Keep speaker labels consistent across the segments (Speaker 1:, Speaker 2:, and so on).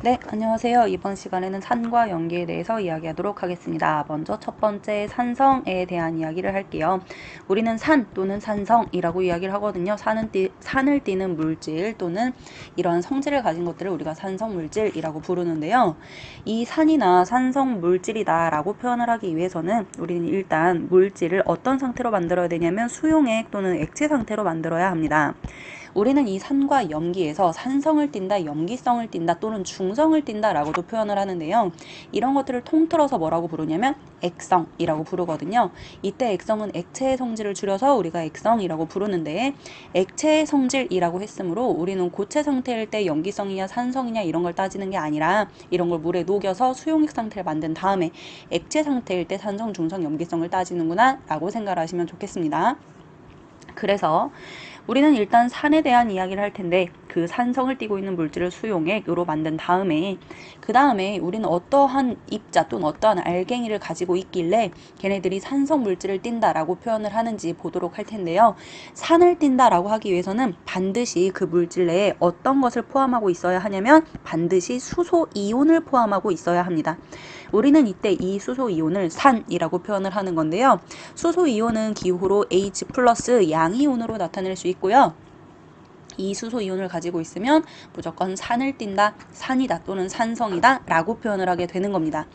Speaker 1: 네, 안녕하세요. 이번 시간에는 산과 연기에 대해서 이야기하도록 하겠습니다. 먼저 첫 번째 산성에 대한 이야기를 할게요. 우리는 산 또는 산성이라고 이야기를 하거든요. 산을 띠는 물질 또는 이러한 성질을 가진 것들을 우리가 산성 물질이라고 부르는데요. 이 산이나 산성 물질이다라고 표현을 하기 위해서는 우리는 일단 물질을 어떤 상태로 만들어야 되냐면 수용액 또는 액체 상태로 만들어야 합니다. 우리는 이 산과 염기에서 산성을 띈다, 염기성을 띈다 또는 중성을 띈다라고도 표현을 하는데요. 이런 것들을 통틀어서 뭐라고 부르냐면 액성이라고 부르거든요. 이때 액성은 액체의 성질을 줄여서 우리가 액성이라고 부르는데, 액체의 성질이라고 했으므로 우리는 고체 상태일 때 염기성이냐 산성이냐 이런 걸 따지는 게 아니라 이런 걸 물에 녹여서 수용액 상태를 만든 다음에 액체 상태일 때 산성, 중성, 염기성을 따지는구나 라고 생각을 하시면 좋겠습니다. 그래서 우리는 일단 산에 대한 이야기를 할 텐데, 그 산성을 띠고 있는 물질을 수용액으로 만든 다음에 그 다음에 우리는 어떠한 입자 또는 어떠한 알갱이를 가지고 있길래 걔네들이 산성 물질을 띈다라고 표현을 하는지 보도록 할 텐데요. 산을 띈다라고 하기 위해서는 반드시 그 물질 내에 어떤 것을 포함하고 있어야 하냐면 반드시 수소 이온을 포함하고 있어야 합니다. 우리는 이때 이 수소 이온을 산이라고 표현을 하는 건데요. 수소 이온은 기호로 H+ 양이온으로 나타낼 수 있고요. 이 수소 이온을 가지고 있으면 무조건 산을 띈다, 산이다 또는 산성이다 라고 표현을 하게 되는 겁니다.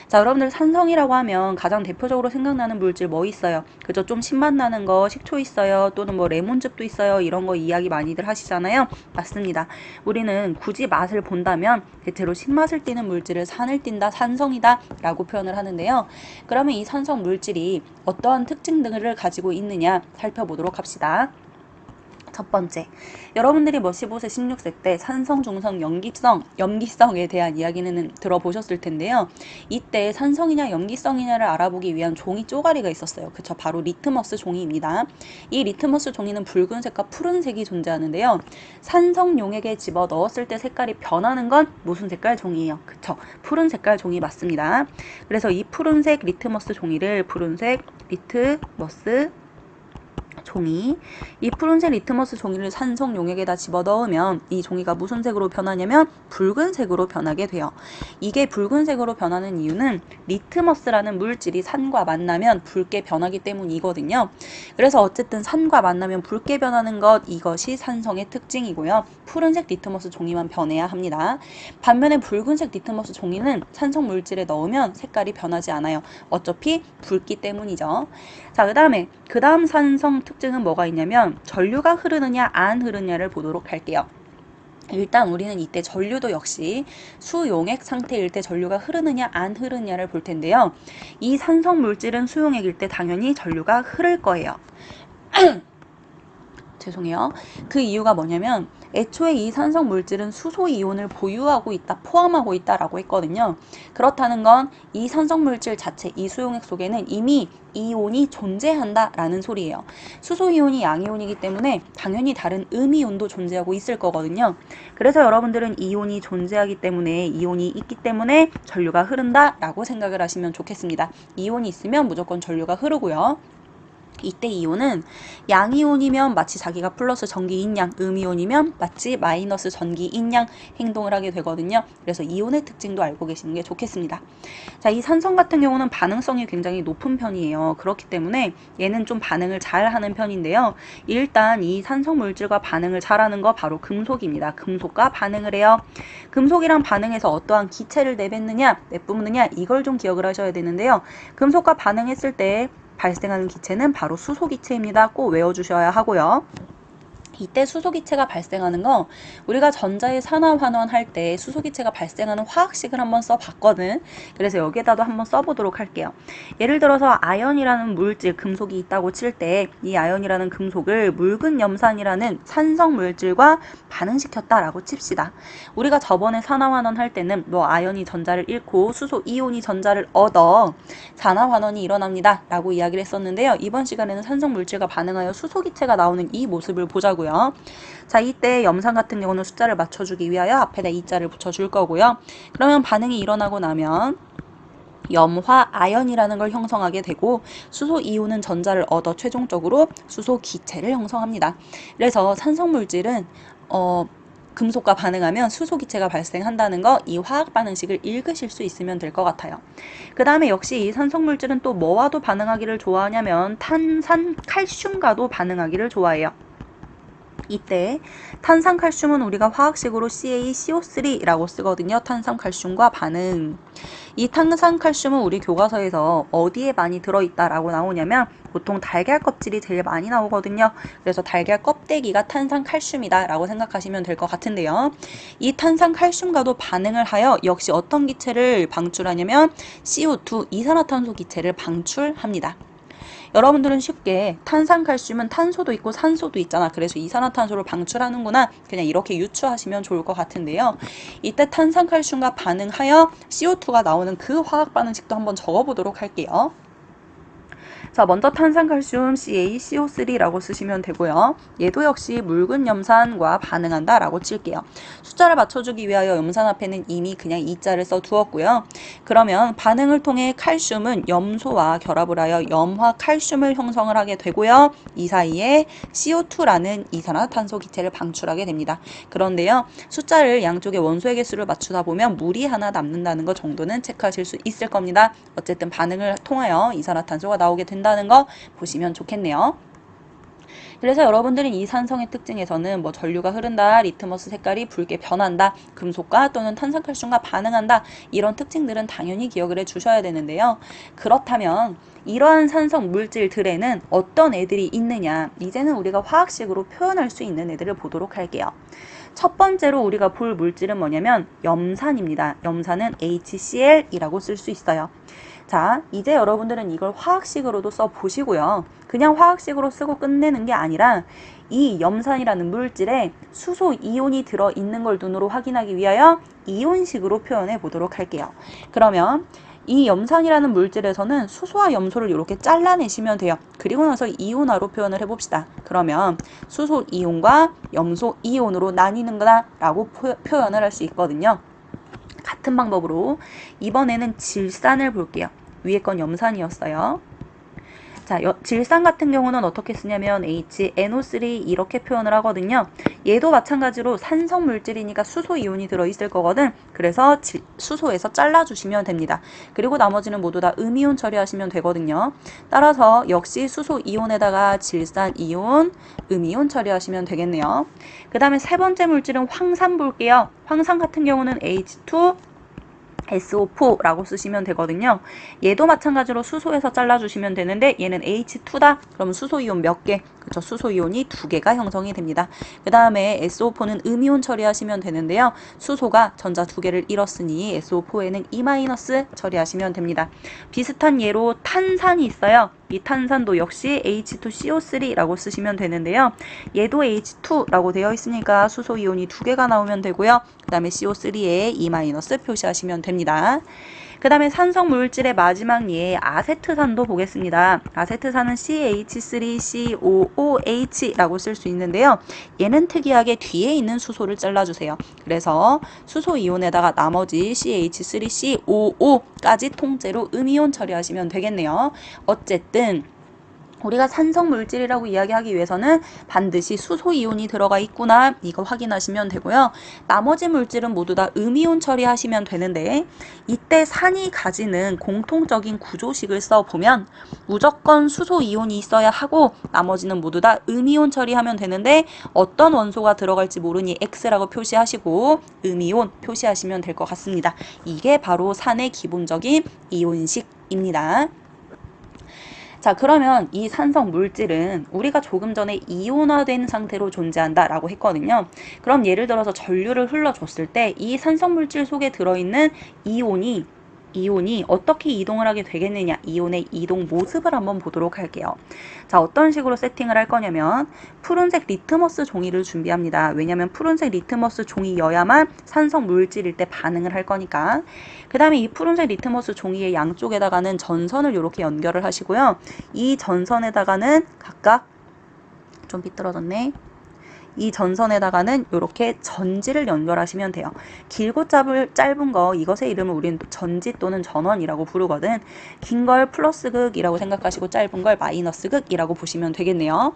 Speaker 1: 자, 여러분들 산성이라고 하면 가장 대표적으로 생각나는 물질 뭐 있어요? 그죠? 좀 신맛 나는 거 식초 있어요, 또는 뭐 레몬즙도 있어요, 이런 거 이야기 많이들 하시잖아요. 맞습니다. 우리는 굳이 맛을 본다면 대체로 신맛을 띠는 물질을 산을 띈다, 산성이다 라고 표현을 하는데요. 그러면 이 산성 물질이 어떠한 특징 등을 가지고 있느냐 살펴보도록 합시다. 첫 번째, 여러분들이 뭐 15세, 16세 때 산성, 중성, 염기성에 대한 이야기는 들어보셨을 텐데요. 이때 산성이냐 염기성이냐를 알아보기 위한 종이 쪼가리가 있었어요. 그쵸? 바로 리트머스 종이입니다. 이 리트머스 종이는 붉은색과 푸른색이 존재하는데요. 산성 용액에 집어 넣었을 때 색깔이 변하는 건 무슨 색깔 종이에요? 그쵸? 푸른 색깔 종이 맞습니다. 그래서 이 푸른색 리트머스 종이를 푸른색 리트머스 종이, 이 푸른색 리트머스 종이를 산성 용액에다 집어넣으면 이 종이가 무슨 색으로 변하냐면 붉은색으로 변하게 돼요. 이게 붉은색으로 변하는 이유는 리트머스라는 물질이 산과 만나면 붉게 변하기 때문이거든요. 그래서 어쨌든 산과 만나면 붉게 변하는 것, 이것이 산성의 특징이고요. 푸른색 리트머스 종이만 변해야 합니다. 반면에 붉은색 리트머스 종이는 산성 물질에 넣으면 색깔이 변하지 않아요. 어차피 붉기 때문이죠. 자, 그 다음 산성 특징은 뭐가 있냐면 전류가 흐르느냐 안 흐르느냐를 보도록 할게요. 일단 우리는 이때 전류도 역시 수용액 상태일 때 전류가 흐르느냐 안 흐르느냐를 볼 텐데요. 이 산성 물질은 수용액일 때 당연히 전류가 흐를 거예요. 죄송해요. 그 이유가 뭐냐면 애초에 이 산성 물질은 수소 이온을 보유하고 있다, 포함하고 있다라고 했거든요. 그렇다는 건 이 산성 물질 자체, 이 수용액 속에는 이미 이온이 존재한다라는 소리예요. 수소 이온이 양이온이기 때문에 당연히 다른 음이온도 존재하고 있을 거거든요. 그래서 여러분들은 이온이 존재하기 때문에, 이온이 있기 때문에 전류가 흐른다라고 생각을 하시면 좋겠습니다. 이온이 있으면 무조건 전류가 흐르고요. 이때 이온은 양이온이면 마치 자기가 플러스 전기인 양, 음이온이면 마치 마이너스 전기인 양 행동을 하게 되거든요. 그래서 이온의 특징도 알고 계시는 게 좋겠습니다. 자, 이 산성 같은 경우는 반응성이 굉장히 높은 편이에요. 그렇기 때문에 얘는 좀 반응을 잘 하는 편인데요. 일단 이 산성 물질과 반응을 잘하는 거 바로 금속입니다. 금속과 반응을 해요. 금속이랑 반응해서 어떠한 기체를 내뱉느냐, 내뿜느냐, 이걸 좀 기억을 하셔야 되는데요. 금속과 반응했을 때 발생하는 기체는 바로 수소기체입니다. 꼭 외워주셔야 하고요. 이때 수소기체가 발생하는 거, 우리가 전자의 산화환원 할 때 수소기체가 발생하는 화학식을 한번 써봤거든. 그래서 여기에다도 한번 써보도록 할게요. 예를 들어서 아연이라는 물질, 금속이 있다고 칠 때 이 아연이라는 금속을 묽은 염산이라는 산성 물질과 반응시켰다라고 칩시다. 우리가 저번에 산화환원 할 때는 뭐 아연이 전자를 잃고 수소 이온이 전자를 얻어 산화환원이 일어납니다 라고 이야기를 했었는데요. 이번 시간에는 산성 물질과 반응하여 수소기체가 나오는 이 모습을 보자고요. 자, 이때 염산 같은 경우는 숫자를 맞춰주기 위하여 앞에다 2자를 붙여줄 거고요. 그러면 반응이 일어나고 나면 염화 아연이라는 걸 형성하게 되고 수소 이온은 전자를 얻어 최종적으로 수소 기체를 형성합니다. 그래서 산성 물질은 금속과 반응하면 수소 기체가 발생한다는 거 이 화학 반응식을 읽으실 수 있으면 될 것 같아요. 그 다음에 역시 이 산성 물질은 또 뭐와도 반응하기를 좋아하냐면 탄산 칼슘과도 반응하기를 좋아해요. 이때 탄산칼슘은 우리가 화학식으로 CaCO3라고 쓰거든요. 탄산칼슘과 반응. 이 탄산칼슘은 우리 교과서에서 어디에 많이 들어있다라고 나오냐면 보통 달걀 껍질이 제일 많이 나오거든요. 그래서 달걀 껍데기가 탄산칼슘이다라고 생각하시면 될 것 같은데요. 이 탄산칼슘과도 반응을 하여 역시 어떤 기체를 방출하냐면 CO2, 이산화탄소 기체를 방출합니다. 여러분들은 쉽게 탄산칼슘은 탄소도 있고 산소도 있잖아. 그래서 이산화탄소를 방출하는구나. 그냥 이렇게 유추하시면 좋을 것 같은데요. 이때 탄산칼슘과 반응하여 CO2가 나오는 그 화학 반응식도 한번 적어보도록 할게요. 자, 먼저 탄산칼슘 CaCO3라고 쓰시면 되고요. 얘도 역시 묽은 염산과 반응한다 라고 칠게요. 숫자를 맞춰주기 위하여 염산 앞에는 이미 그냥 2자를 써두었고요. 그러면 반응을 통해 칼슘은 염소와 결합을 하여 염화칼슘을 형성을 하게 되고요. 이 사이에 CO2라는 이산화탄소 기체를 방출하게 됩니다. 그런데요. 숫자를 양쪽의 원소의 개수를 맞추다 보면 물이 하나 남는다는 것 정도는 체크하실 수 있을 겁니다. 어쨌든 반응을 통하여 이산화탄소가 나오게 된다는 거 보시면 좋겠네요. 그래서 여러분들은 이 산성의 특징에서는 뭐 전류가 흐른다, 리트머스 색깔이 붉게 변한다, 금속과 또는 탄산칼슘과 반응한다 이런 특징들은 당연히 기억을 해 주셔야 되는데요. 그렇다면 이러한 산성 물질들에는 어떤 애들이 있느냐, 이제는 우리가 화학식으로 표현할 수 있는 애들을 보도록 할게요. 첫 번째로 우리가 볼 물질은 뭐냐면 염산입니다. 염산은 HCl이라고 쓸 수 있어요. 자, 이제 여러분들은 이걸 화학식으로도 써보시고요. 그냥 화학식으로 쓰고 끝내는 게 아니라 이 염산이라는 물질에 수소 이온이 들어있는 걸 눈으로 확인하기 위하여 이온식으로 표현해 보도록 할게요. 그러면 이 염산이라는 물질에서는 수소와 염소를 이렇게 잘라내시면 돼요. 그리고 나서 이온화로 표현을 해봅시다. 그러면 수소 이온과 염소 이온으로 나뉘는 거다 라고 표현을 할 수 있거든요. 같은 방법으로 이번에는 질산을 볼게요. 위에 건 염산이었어요. 자, 질산 같은 경우는 어떻게 쓰냐면 HNO3 이렇게 표현을 하거든요. 얘도 마찬가지로 산성 물질이니까 수소 이온이 들어있을 거거든. 그래서 수소에서 잘라주시면 됩니다. 그리고 나머지는 모두 다 음이온 처리하시면 되거든요. 따라서 역시 수소 이온에다가 질산 이온, 음이온 처리하시면 되겠네요. 그 다음에 세 번째 물질은 황산 볼게요. 황산 같은 경우는 H2, SO4라고 쓰시면 되거든요. 얘도 마찬가지로 수소에서 잘라주시면 되는데 얘는 H2다. 그럼 수소이온 몇 개? 그쵸, 수소이온이 2개가 형성이 됩니다. 그 다음에 SO4는 음이온 처리하시면 되는데요. 수소가 전자 2개를 잃었으니 SO4에는 E- 처리하시면 됩니다. 비슷한 예로 탄산이 있어요. 이 탄산도 역시 H2CO3라고 쓰시면 되는데요. 얘도 H2라고 되어 있으니까 수소이온이 2개가 나오면 되고요. 그 다음에 CO3에 E- 표시하시면 됩니다. 그 다음에 산성 물질의 마지막 예 아세트산도 보겠습니다. 아세트산은 CH3COOH라고 쓸 수 있는데요. 얘는 특이하게 뒤에 있는 수소를 잘라주세요. 그래서 수소 이온에다가 나머지 CH3COO까지 통째로 음이온 처리하시면 되겠네요. 어쨌든 우리가 산성 물질이라고 이야기하기 위해서는 반드시 수소 이온이 들어가 있구나 이거 확인하시면 되고요. 나머지 물질은 모두 다 음이온 처리하시면 되는데 이때 산이 가지는 공통적인 구조식을 써보면 무조건 수소 이온이 있어야 하고 나머지는 모두 다 음이온 처리하면 되는데 어떤 원소가 들어갈지 모르니 X라고 표시하시고 음이온 표시하시면 될 것 같습니다. 이게 바로 산의 기본적인 이온식입니다. 자, 그러면 이 산성 물질은 우리가 조금 전에 이온화된 상태로 존재한다 라고 했거든요. 그럼 예를 들어서 전류를 흘러줬을 때 이 산성 물질 속에 들어있는 이온이 어떻게 이동을 하게 되겠느냐, 이온의 이동 모습을 한번 보도록 할게요. 자, 어떤 식으로 세팅을 할 거냐면 푸른색 리트머스 종이를 준비합니다. 왜냐면 푸른색 리트머스 종이여야만 산성 물질일 때 반응을 할 거니까. 그 다음에 이 푸른색 리트머스 종이의 양쪽에다가는 전선을 이렇게 연결을 하시고요. 이 전선에다가는 각각 좀 삐뚤어졌네. 이 전선에다가는 이렇게 전지를 연결하시면 돼요. 길고 짧은 거 이것의 이름을 우리는 전지 또는 전원이라고 부르거든. 긴 걸 플러스 극이라고 생각하시고 짧은 걸 마이너스 극이라고 보시면 되겠네요.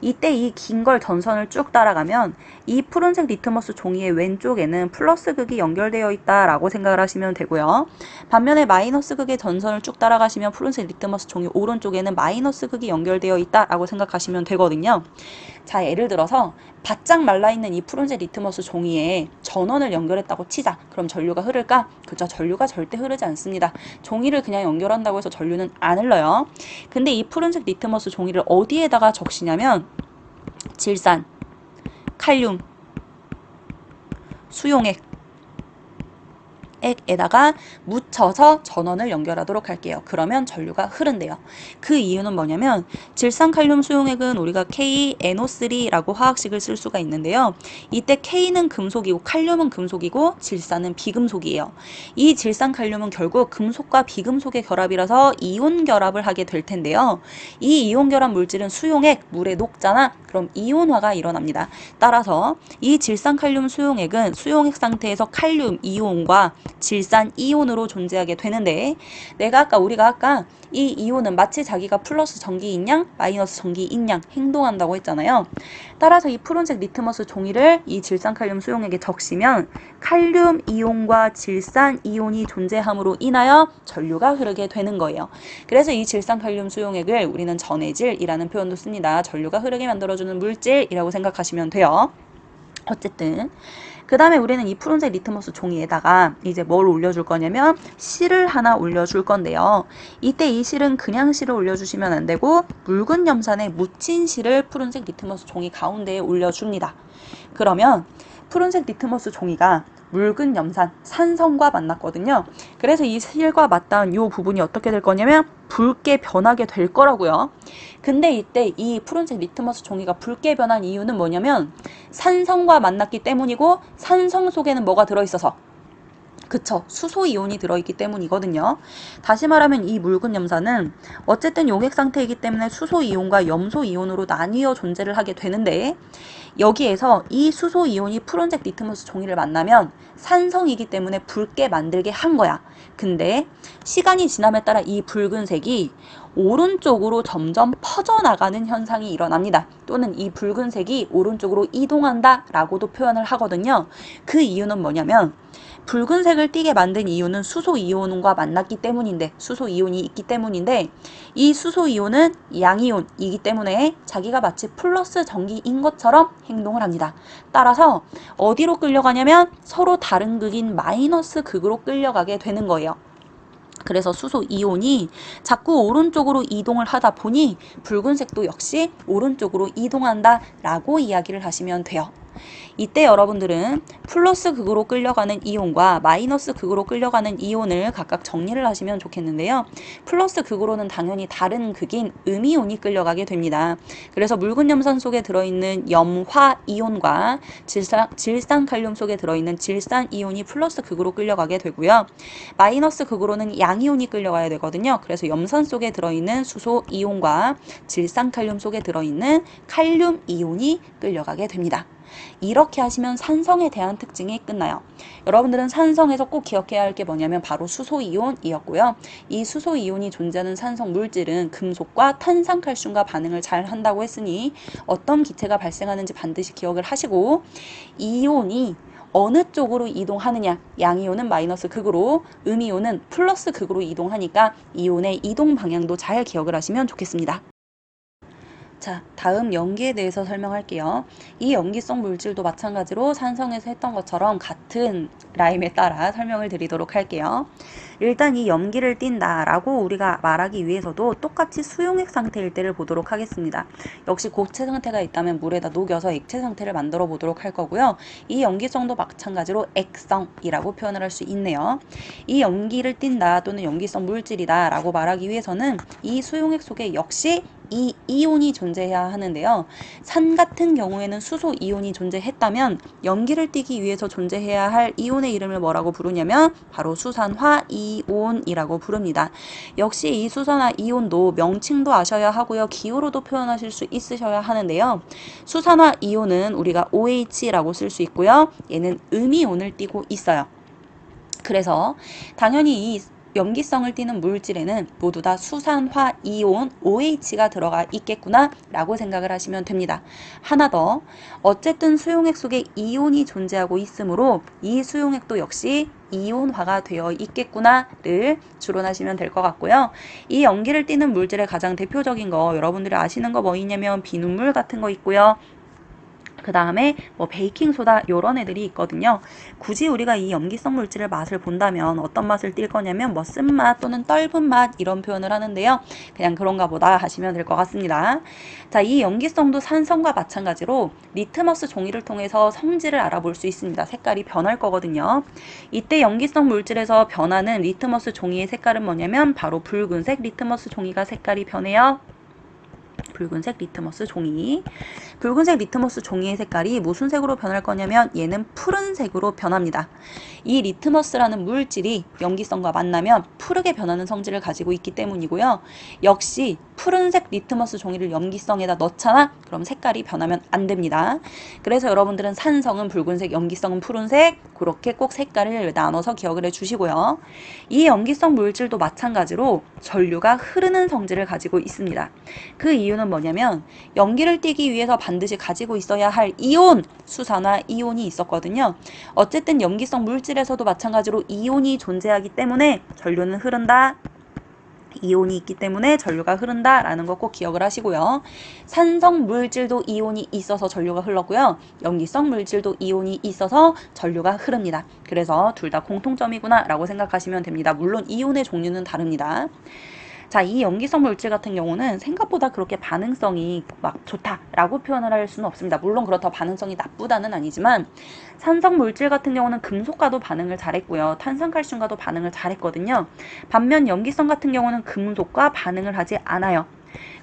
Speaker 1: 이때 이 긴 걸 전선을 쭉 따라가면 이 푸른색 리트머스 종이의 왼쪽에는 플러스 극이 연결되어 있다라고 생각을 하시면 되고요. 반면에 마이너스 극의 전선을 쭉 따라가시면 푸른색 리트머스 종이 오른쪽에는 마이너스 극이 연결되어 있다라고 생각하시면 되거든요. 자, 예를 들어서 바짝 말라있는 이 푸른색 리트머스 종이에 전원을 연결했다고 치자. 그럼 전류가 흐를까? 그죠? 전류가 절대 흐르지 않습니다. 종이를 그냥 연결한다고 해서 전류는 안 흘러요. 근데 이 푸른색 리트머스 종이를 어디에다가 적시냐면 질산, 칼륨, 수용액 에다가 묻혀서 전원을 연결하도록 할게요. 그러면 전류가 흐른대요. 그 이유는 뭐냐면 질산칼륨 수용액은 우리가 KNO3라고 화학식을 쓸 수가 있는데요. 이때 K는 금속이고 칼륨은 금속이고 질산은 비금속이에요. 이 질산칼륨은 결국 금속과 비금속의 결합이라서 이온 결합을 하게 될 텐데요. 이 이온 결합 물질은 수용액, 물에 녹잖아. 그럼 이온화가 일어납니다. 따라서 이 질산칼륨 수용액은 수용액 상태에서 칼륨 이온과 질산 이온으로 존재하게 되는데 우리가 아까 이 이온은 마치 자기가 플러스 전기인 양 마이너스 전기인 양 행동한다고 했잖아요. 따라서 이 푸른색 리트머스 종이를 이 질산칼륨 수용액에 적시면 칼륨 이온과 질산 이온이 존재함으로 인하여 전류가 흐르게 되는 거예요. 그래서 이 질산칼륨 수용액을 우리는 전해질이라는 표현도 씁니다. 전류가 흐르게 만들어주는 물질이라고 생각하시면 돼요. 어쨌든 그 다음에 우리는 이 푸른색 리트머스 종이에다가 이제 뭘 올려줄 거냐면 실을 하나 올려줄 건데요. 이때 이 실은 그냥 실을 올려주시면 안 되고 묽은 염산에 묻힌 실을 푸른색 리트머스 종이 가운데에 올려줍니다. 그러면 푸른색 리트머스 종이가 묽은 염산, 산성과 만났거든요. 그래서 이 실과 맞닿은 이 부분이 어떻게 될 거냐면 붉게 변하게 될 거라고요. 근데 이때 이 푸른색 리트머스 종이가 붉게 변한 이유는 뭐냐면 산성과 만났기 때문이고 산성 속에는 뭐가 들어있어서 그쵸. 수소 이온이 들어있기 때문이거든요. 다시 말하면 이 묽은 염산은 어쨌든 용액 상태이기 때문에 수소 이온과 염소 이온으로 나뉘어 존재를 하게 되는데 여기에서 이 수소 이온이 푸른색 리트머스 종이를 만나면 산성이기 때문에 붉게 만들게 한 거야. 근데 시간이 지남에 따라 이 붉은색이 오른쪽으로 점점 퍼져나가는 현상이 일어납니다. 또는 이 붉은색이 오른쪽으로 이동한다 라고도 표현을 하거든요. 그 이유는 뭐냐면 붉은색을 띠게 만든 이유는 수소 이온과 만났기 때문인데 수소 이온이 있기 때문인데 이 수소 이온은 양이온이기 때문에 자기가 마치 플러스 전기인 것처럼 행동을 합니다. 따라서 어디로 끌려가냐면 서로 다른 극인 마이너스 극으로 끌려가게 되는 거예요. 그래서 수소 이온이 자꾸 오른쪽으로 이동을 하다 보니 붉은색도 역시 오른쪽으로 이동한다 라고 이야기를 하시면 돼요. 이때 여러분들은 플러스 극으로 끌려가는 이온과 마이너스 극으로 끌려가는 이온을 각각 정리를 하시면 좋겠는데요. 플러스 극으로는 당연히 다른 극인 음이온이 끌려가게 됩니다. 그래서 묽은 염산 속에 들어있는 염화 이온과 질산칼륨 속에 들어있는 질산 이온이 플러스 극으로 끌려가게 되고요. 마이너스 극으로는 양이온이 끌려가야 되거든요. 그래서 염산 속에 들어있는 수소 이온과 질산칼륨 속에 들어있는 칼륨 이온이 끌려가게 됩니다. 이렇게 하시면 산성에 대한 특징이 끝나요. 여러분들은 산성에서 꼭 기억해야 할 게 뭐냐면 바로 수소이온이었고요. 이 수소이온이 존재하는 산성 물질은 금속과 탄산칼슘과 반응을 잘 한다고 했으니 어떤 기체가 발생하는지 반드시 기억을 하시고 이온이 어느 쪽으로 이동하느냐 양이온은 마이너스 극으로 음이온은 플러스 극으로 이동하니까 이온의 이동 방향도 잘 기억을 하시면 좋겠습니다. 자, 다음 연기에 대해서 설명할게요. 이 연기성 물질도 마찬가지로 산성에서 했던 것처럼 같은 라임에 따라 설명을 드리도록 할게요. 일단 이 염기를 띈다 라고 우리가 말하기 위해서도 똑같이 수용액 상태일 때를 보도록 하겠습니다. 역시 고체 상태가 있다면 물에다 녹여서 액체 상태를 만들어 보도록 할 거고요. 이 연기성도 마찬가지로 액성이라고 표현을 할 수 있네요. 이 염기를 띈다 또는 연기성 물질이다 라고 말하기 위해서는 이 수용액 속에 역시 이 이온이 존재해야 하는데요. 산 같은 경우에는 수소 이온이 존재했다면 연기를 띠기 위해서 존재해야 할 이온의 이름을 뭐라고 부르냐면 바로 수산화 이온이라고 부릅니다. 역시 이 수산화 이온도 명칭도 아셔야 하고요. 기호로도 표현하실 수 있으셔야 하는데요. 수산화 이온은 우리가 OH라고 쓸 수 있고요. 얘는 음이온을 띠고 있어요. 그래서 당연히 이 염기성을 띠는 물질에는 모두 다 수산화 이온 OH가 들어가 있겠구나 라고 생각을 하시면 됩니다. 하나 더, 어쨌든 수용액 속에 이온이 존재하고 있으므로 이 수용액도 역시 이온화가 되어 있겠구나를 추론하시면 될 것 같고요. 이 염기를 띠는 물질의 가장 대표적인 거 여러분들이 아시는 거 뭐 있냐면 비눗물 같은 거 있고요. 그 다음에 뭐 베이킹소다 요런 애들이 있거든요. 굳이 우리가 이 염기성 물질의 맛을 본다면 어떤 맛을 띌 거냐면 뭐 쓴맛 또는 떫은 맛 이런 표현을 하는데요. 그냥 그런가 보다 하시면 될 것 같습니다. 자, 이 염기성도 산성과 마찬가지로 리트머스 종이를 통해서 성질을 알아볼 수 있습니다. 색깔이 변할 거거든요. 이때 염기성 물질에서 변하는 리트머스 종이의 색깔은 뭐냐면 바로 붉은색 리트머스 종이가 색깔이 변해요. 붉은색 리트머스 종이. 붉은색 리트머스 종이의 색깔이 무슨 색으로 변할 거냐면 얘는 푸른색으로 변합니다. 이 리트머스라는 물질이 염기성과 만나면 푸르게 변하는 성질을 가지고 있기 때문이고요. 역시 푸른색 리트머스 종이를 염기성에다 넣잖아? 그럼 색깔이 변하면 안 됩니다. 그래서 여러분들은 산성은 붉은색, 염기성은 푸른색 그렇게 꼭 색깔을 나눠서 기억을 해주시고요. 이 염기성 물질도 마찬가지로 전류가 흐르는 성질을 가지고 있습니다. 그 이유는 뭐냐면 염기를 띠기 위해서 반드시 가지고 있어야 할 이온, 수산화 이온이 있었거든요. 어쨌든 염기성 물질에서도 마찬가지로 이온이 존재하기 때문에 전류는 흐른다. 이온이 있기 때문에 전류가 흐른다라는 거 꼭 기억을 하시고요. 산성 물질도 이온이 있어서 전류가 흘렀고요. 염기성 물질도 이온이 있어서 전류가 흐릅니다. 그래서 둘 다 공통점이구나 라고 생각하시면 됩니다. 물론 이온의 종류는 다릅니다. 자, 이 염기성 물질 같은 경우는 생각보다 그렇게 반응성이 막 좋다라고 표현을 할 수는 없습니다. 물론 그렇다고 반응성이 나쁘다는 아니지만 산성 물질 같은 경우는 금속과도 반응을 잘했고요. 탄산칼슘과도 반응을 잘했거든요. 반면 염기성 같은 경우는 금속과 반응을 하지 않아요.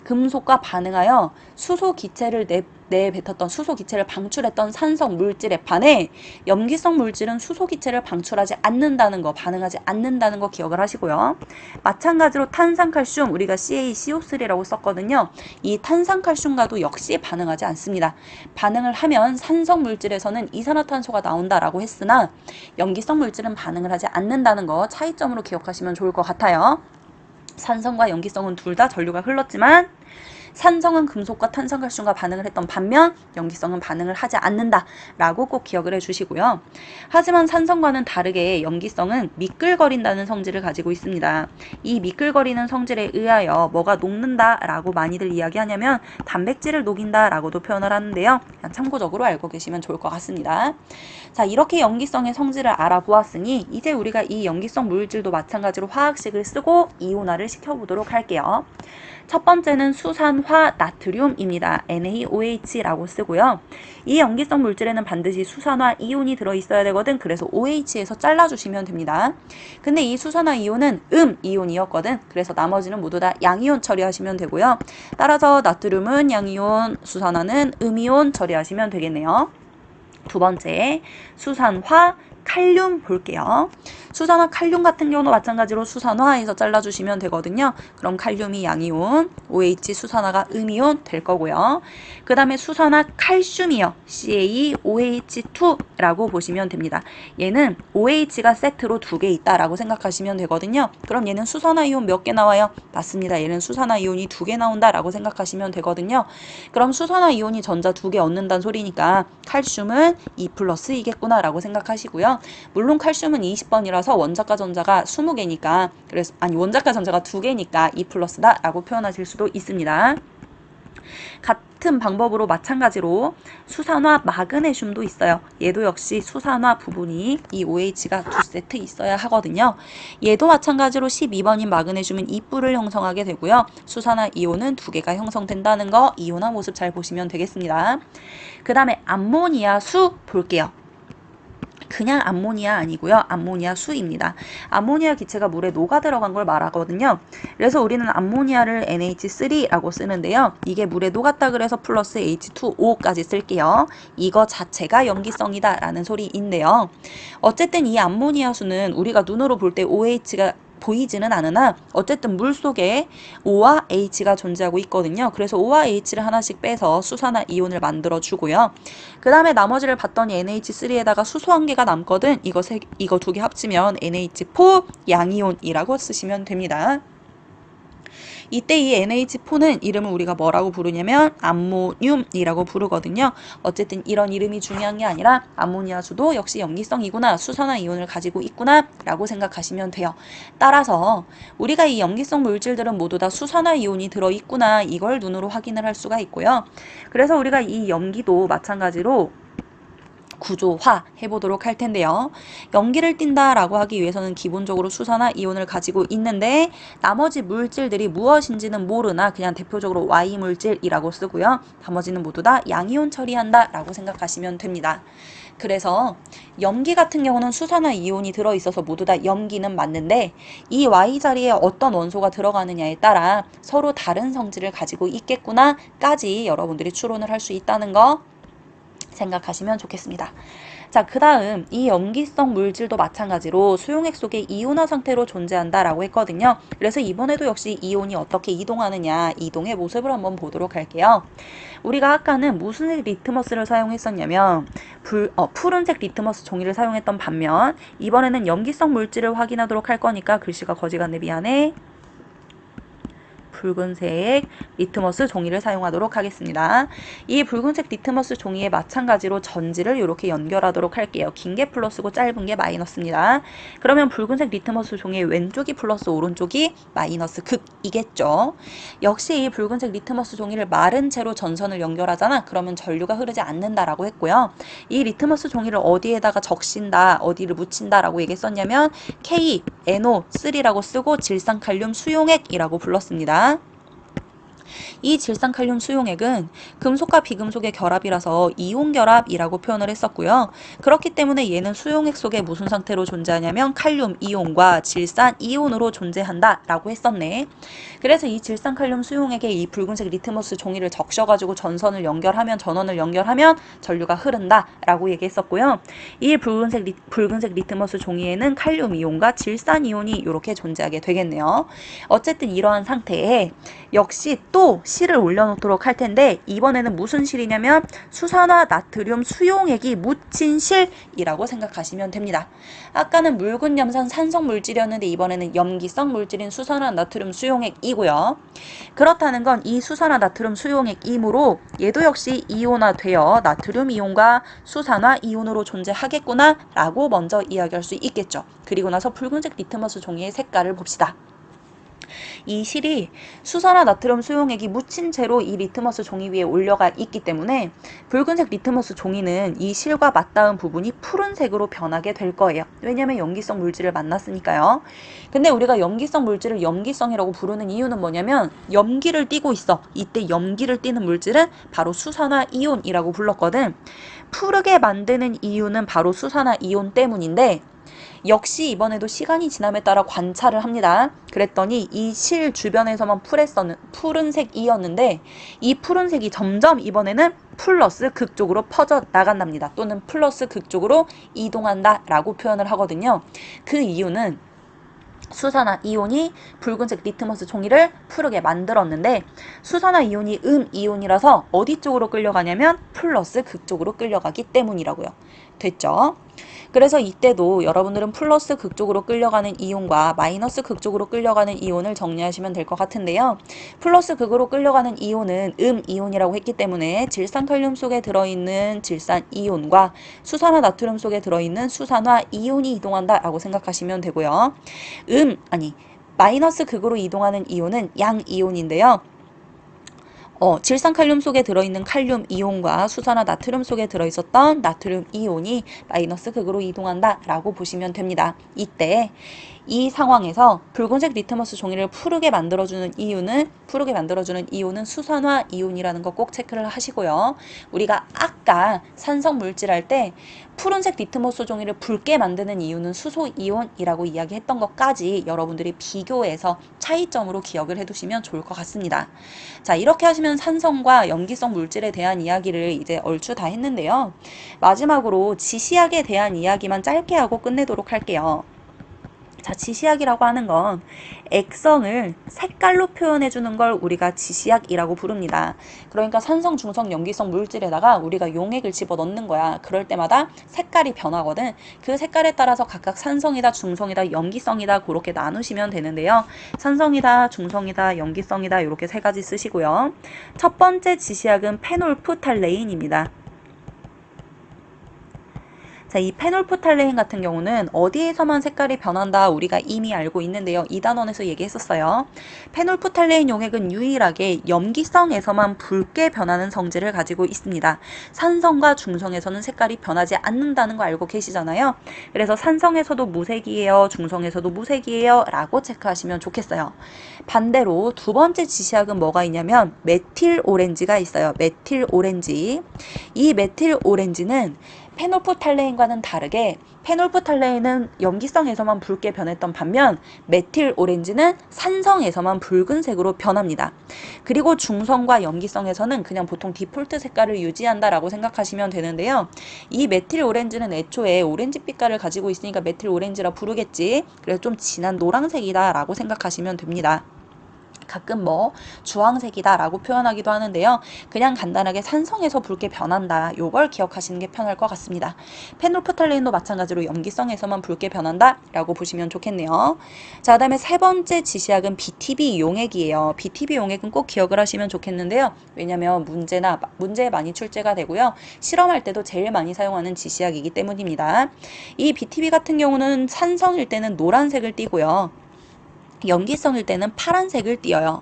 Speaker 1: 금속과 반응하여 수소 기체를 내뱉었던 수소 기체를 방출했던 산성 물질에 반해 염기성 물질은 수소 기체를 방출하지 않는다는 거, 반응하지 않는다는 거 기억을 하시고요. 마찬가지로 탄산칼슘 우리가 CaCO3라고 썼거든요. 이 탄산칼슘과도 역시 반응하지 않습니다. 반응을 하면 산성 물질에서는 이산화탄소가 나온다라고 했으나 염기성 물질은 반응을 하지 않는다는 거 차이점으로 기억하시면 좋을 것 같아요. 산성과 염기성은 둘 다 전류가 흘렀지만 산성은 금속과 탄산칼슘과 반응을 했던 반면 염기성은 반응을 하지 않는다라고 꼭 기억을 해주시고요. 하지만 산성과는 다르게 염기성은 미끌거린다는 성질을 가지고 있습니다. 이 미끌거리는 성질에 의하여 뭐가 녹는다라고 많이들 이야기하냐면 단백질을 녹인다라고도 표현을 하는데요. 그냥 참고적으로 알고 계시면 좋을 것 같습니다. 자, 이렇게 염기성의 성질을 알아보았으니 이제 우리가 이 염기성 물질도 마찬가지로 화학식을 쓰고 이온화를 시켜보도록 할게요. 첫 번째는 수산화 나트륨입니다. NaOH라고 쓰고요. 이 염기성 물질에는 반드시 수산화 이온이 들어있어야 되거든. 그래서 OH에서 잘라주시면 됩니다. 근데 이 수산화 이온은 이온이었거든. 그래서 나머지는 모두 다 양이온 처리하시면 되고요. 따라서 나트륨은 양이온, 수산화는 음이온 처리하시면 되겠네요. 두 번째, 수산화 칼륨 볼게요. 수산화 칼륨 같은 경우도 마찬가지로 수산화에서 잘라주시면 되거든요. 그럼 칼륨이 양이온, OH 수산화가 음이온 될 거고요. 그 다음에 수산화 칼슘이요. CaOH2라고 보시면 됩니다. 얘는 OH가 세트로 2개 있다라고 생각하시면 되거든요. 그럼 얘는 수산화 이온 몇 개 나와요? 맞습니다. 얘는 수산화 이온이 2개 나온다라고 생각하시면 되거든요. 그럼 수산화 이온이 전자 2개 얻는다는 소리니까 칼슘은 2+이겠구나 라고 생각하시고요. 물론 칼슘은 20번이라서 원자과 전자가 20개니까 그래서 원자과 전자가 2개니까 2+다 라고 표현하실 수도 있습니다. 같은 방법으로 마찬가지로 수산화 마그네슘도 있어요. 얘도 역시 수산화 부분이 이 OH가 2세트 있어야 하거든요. 얘도 마찬가지로 12번인 마그네슘은 2뿔을 형성하게 되고요. 수산화 이온은 2개가 형성된다는 거 이온화 모습 잘 보시면 되겠습니다. 그 다음에 암모니아 수 볼게요. 그냥 암모니아 아니고요. 암모니아 수입니다. 암모니아 기체가 물에 녹아 들어간 걸 말하거든요. 그래서 우리는 암모니아를 NH3라고 쓰는데요. 이게 물에 녹았다 그래서 플러스 H2O까지 쓸게요. 이거 자체가 염기성이다 라는 소리인데요. 어쨌든 이 암모니아 수는 우리가 눈으로 볼 때 OH가 보이지는 않으나 어쨌든 물 속에 O와 H가 존재하고 있거든요. 그래서 O와 H를 하나씩 빼서 수산화 이온을 만들어 주고요. 그 다음에 나머지를 봤더니 NH3에다가 수소 한 개가 남거든. 이거 두 개 합치면 NH4 양이온이라고 쓰시면 됩니다. 이때 이 NH4는 이름을 우리가 뭐라고 부르냐면 암모늄이라고 부르거든요. 어쨌든 이런 이름이 중요한 게 아니라 암모니아수도 역시 염기성이구나, 수산화 이온을 가지고 있구나 라고 생각하시면 돼요. 따라서 우리가 이 염기성 물질들은 모두 다 수산화 이온이 들어있구나, 이걸 눈으로 확인을 할 수가 있고요. 그래서 우리가 이 염기도 마찬가지로 구조화 해보도록 할 텐데요. 염기를 띈다라고 하기 위해서는 기본적으로 수산화 이온을 가지고 있는데 나머지 물질들이 무엇인지는 모르나 그냥 대표적으로 Y 물질이라고 쓰고요. 나머지는 모두 다 양이온 처리한다 라고 생각하시면 됩니다. 그래서 염기 같은 경우는 수산화 이온이 들어있어서 모두 다 염기는 맞는데 이 Y 자리에 어떤 원소가 들어가느냐에 따라 서로 다른 성질을 가지고 있겠구나까지 여러분들이 추론을 할 수 있다는 거 생각하시면 좋겠습니다. 자, 그 다음 이 염기성 물질도 마찬가지로 수용액 속에 이온화 상태로 존재한다라고 했거든요. 그래서 이번에도 역시 이온이 어떻게 이동하느냐, 이동의 모습을 한번 보도록 할게요. 우리가 아까는 무슨 색 리트머스를 사용했었냐면 푸른색 리트머스 종이를 사용했던 반면 이번에는 염기성 물질을 확인하도록 할 거니까 글씨가 거지 같네, 미안해. 붉은색 리트머스 종이를 사용하도록 하겠습니다. 이 붉은색 리트머스 종이에 마찬가지로 전지를 이렇게 연결하도록 할게요. 긴 게 플러스고 짧은 게 마이너스입니다. 그러면 붉은색 리트머스 종이의 왼쪽이 플러스, 오른쪽이 마이너스 극이겠죠. 역시 이 붉은색 리트머스 종이를 마른 채로 전선을 연결하잖아. 그러면 전류가 흐르지 않는다라고 했고요. 이 리트머스 종이를 어디에다가 적신다, 어디를 묻힌다라고 얘기했었냐면 KNO3라고 쓰고 질산칼륨 수용액이라고 불렀습니다. 이 질산칼륨 수용액은 금속과 비금속의 결합이라서 이온 결합이라고 표현을 했었고요. 그렇기 때문에 얘는 수용액 속에 무슨 상태로 존재하냐면 칼륨 이온과 질산 이온으로 존재한다 라고 했었네. 그래서 이 질산칼륨 수용액에 이 붉은색 리트머스 종이를 적셔가지고 전선을 연결하면, 전원을 연결하면 전류가 흐른다 라고 얘기했었고요. 이 붉은색 리트머스 종이에는 칼륨 이온과 질산 이온이 이렇게 존재하게 되겠네요. 어쨌든 이러한 상태에 역시 또 실을 올려놓도록 할 텐데 이번에는 무슨 실이냐면 수산화 나트륨 수용액이 묻힌 실이라고 생각하시면 됩니다. 아까는 묽은 염산 산성 물질이었는데 이번에는 염기성 물질인 수산화 나트륨 수용액이고요. 그렇다는 건 이 수산화 나트륨 수용액이므로 얘도 역시 이온화되어 나트륨 이온과 수산화 이온으로 존재하겠구나 라고 먼저 이야기할 수 있겠죠. 그리고 나서 붉은색 리트머스 종이의 색깔을 봅시다. 이 실이 수산화 나트륨 수용액이 묻힌 채로 이 리트머스 종이 위에 올려가 있기 때문에 붉은색 리트머스 종이는 이 실과 맞닿은 부분이 푸른색으로 변하게 될 거예요. 왜냐하면 염기성 물질을 만났으니까요. 근데 우리가 염기성 물질을 염기성이라고 부르는 이유는 뭐냐면 염기를 띠고 있어. 이때 염기를 띠는 물질은 바로 수산화 이온이라고 불렀거든. 푸르게 만드는 이유는 바로 수산화 이온 때문인데 역시 이번에도 시간이 지남에 따라 관찰을 합니다. 그랬더니 이 실 주변에서만 푸른색이었는데 이 푸른색이 점점 이번에는 플러스 극쪽으로 퍼져 나간답니다. 또는 플러스 극쪽으로 이동한다 라고 표현을 하거든요. 그 이유는 수산화 이온이 붉은색 리트머스 종이를 푸르게 만들었는데 수산화 이온이 이온이라서 어디 쪽으로 끌려가냐면 플러스 극쪽으로 끌려가기 때문이라고요. 됐죠? 그래서 이때도 여러분들은 플러스 극쪽으로 끌려가는 이온과 마이너스 극쪽으로 끌려가는 이온을 정리하시면 될 것 같은데요. 플러스 극으로 끌려가는 이온은 이온이라고 했기 때문에 질산칼륨 속에 들어있는 질산 이온과 수산화 나트륨 속에 들어있는 수산화 이온이 이동한다 라고 생각하시면 되고요. 마이너스 극으로 이동하는 이온은 양이온인데요. 질산칼륨 속에 들어있는 칼륨 이온과 수산화 나트륨 속에 들어있었던 나트륨 이온이 마이너스 극으로 이동한다 라고 보시면 됩니다. 이때 이 상황에서 붉은색 리트머스 종이를 푸르게 만들어주는 이온은 수산화 이온이라는 거 꼭 체크를 하시고요. 우리가 아까 산성 물질 할 때 푸른색 리트머스 종이를 붉게 만드는 이유는 수소 이온이라고 이야기했던 것까지 여러분들이 비교해서 차이점으로 기억을 해두시면 좋을 것 같습니다. 자, 이렇게 하시면 산성과 염기성 물질에 대한 이야기를 이제 얼추 다 했는데요. 마지막으로 지시약에 대한 이야기만 짧게 하고 끝내도록 할게요. 자, 지시약이라고 하는 건 액성을 색깔로 표현해주는 걸 우리가 지시약이라고 부릅니다. 그러니까 산성, 중성, 염기성 물질에다가 우리가 용액을 집어넣는 거야. 그럴 때마다 색깔이 변하거든. 그 색깔에 따라서 각각 산성이다, 중성이다, 염기성이다 그렇게 나누시면 되는데요. 산성이다, 중성이다, 염기성이다 이렇게 세 가지 쓰시고요. 첫 번째 지시약은 페놀프탈레인입니다. 자, 이 페놀프탈레인 같은 경우는 어디에서만 색깔이 변한다 우리가 이미 알고 있는데요. 2단원에서 얘기했었어요. 페놀프탈레인 용액은 유일하게 염기성에서만 붉게 변하는 성질을 가지고 있습니다. 산성과 중성에서는 색깔이 변하지 않는다는 거 알고 계시잖아요. 그래서 산성에서도 무색이에요, 중성에서도 무색이에요 라고 체크하시면 좋겠어요. 반대로 두 번째 지시약은 뭐가 있냐면 메틸 오렌지가 있어요. 메틸 오렌지. 이 메틸 오렌지는 페놀프탈레인과는 다르게 페놀프탈레인은 염기성에서만 붉게 변했던 반면 메틸 오렌지는 산성에서만 붉은색으로 변합니다. 그리고 중성과 염기성에서는 그냥 보통 디폴트 색깔을 유지한다라고 생각하시면 되는데요. 이 메틸 오렌지는 애초에 오렌지 빛깔을 가지고 있으니까 메틸 오렌지라 부르겠지. 그래서 좀 진한 노란색이다 라고 생각하시면 됩니다. 가끔 뭐 주황색이다 라고 표현하기도 하는데요. 그냥 간단하게 산성에서 붉게 변한다. 요걸 기억하시는 게 편할 것 같습니다. 페놀프탈레인도 마찬가지로 염기성에서만 붉게 변한다 라고 보시면 좋겠네요. 자, 그 다음에 세 번째 지시약은 BTB 용액이에요. BTB 용액은 꼭 기억을 하시면 좋겠는데요. 왜냐면 문제에 많이 출제가 되고요. 실험할 때도 제일 많이 사용하는 지시약이기 때문입니다. 이 BTB 같은 경우는 산성일 때는 노란색을 띠고요. 염기성일 때는 파란색을 띄어요.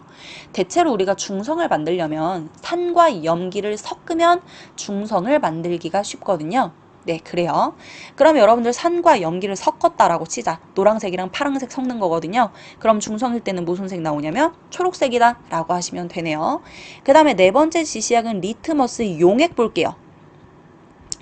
Speaker 1: 대체로 우리가 중성을 만들려면 산과 염기를 섞으면 중성을 만들기가 쉽거든요. 네, 그래요. 그럼 여러분들 산과 염기를 섞었다라고 치자. 노란색이랑 파란색 섞는 거거든요. 그럼 중성일 때는 무슨 색 나오냐면 초록색이다 라고 하시면 되네요. 그 다음에 네 번째 지시약은 리트머스 용액 볼게요.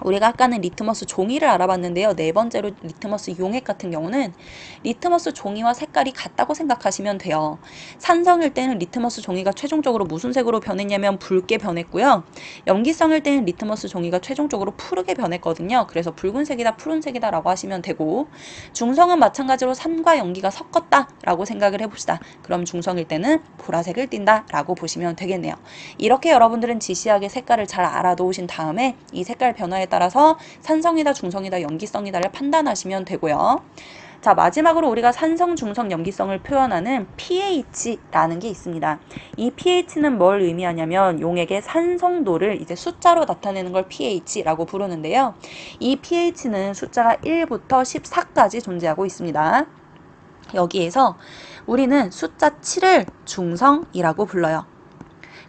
Speaker 1: 우리가 아까는 리트머스 종이를 알아봤는데요. 네 번째로 리트머스 용액 같은 경우는 리트머스 종이와 색깔이 같다고 생각하시면 돼요. 산성일 때는 리트머스 종이가 최종적으로 무슨 색으로 변했냐면 붉게 변했고요. 염기성일 때는 리트머스 종이가 최종적으로 푸르게 변했거든요. 그래서 붉은색이다, 푸른색이다 라고 하시면 되고, 중성은 마찬가지로 산과 염기가 섞었다 라고 생각을 해봅시다. 그럼 중성일 때는 보라색을 띈다 라고 보시면 되겠네요. 이렇게 여러분들은 지시약의 색깔을 잘 알아놓으신 다음에 이 색깔 변화에 따라서 산성이다, 중성이다, 염기성이다를 판단하시면 되고요. 자, 마지막으로 우리가 산성, 중성, 염기성을 표현하는 pH라는 게 있습니다. 이 pH는 뭘 의미하냐면 용액의 산성도를 이제 숫자로 나타내는 걸 pH라고 부르는데요. 이 pH는 숫자가 1부터 14까지 존재하고 있습니다. 여기에서 우리는 숫자 7을 중성이라고 불러요.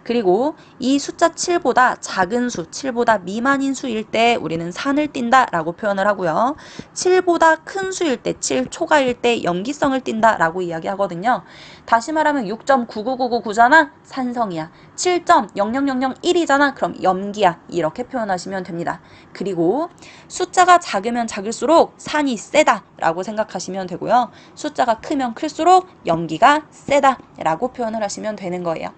Speaker 1: 그리고 이 숫자 7보다 작은 수, 7보다 미만인 수일 때 우리는 산을 띈다 라고 표현을 하고요. 7보다 큰 수일 때, 7초가일 때 염기성을 띈다 라고 이야기하거든요. 다시 말하면 6.99999잖아? 산성이야. 7.00001이잖아? 그럼 염기야. 이렇게 표현하시면 됩니다. 그리고 숫자가 작으면 작을수록 산이 세다 라고 생각하시면 되고요. 숫자가 크면 클수록 염기가 세다 라고 표현을 하시면 되는 거예요.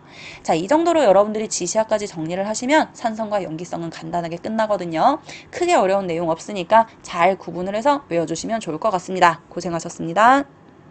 Speaker 1: 자, 이 정도로 여러분들이 지시약까지 정리를 하시면 산성과 염기성은 간단하게 끝나거든요. 크게 어려운 내용 없으니까 잘 구분을 해서 외워주시면 좋을 것 같습니다. 고생하셨습니다.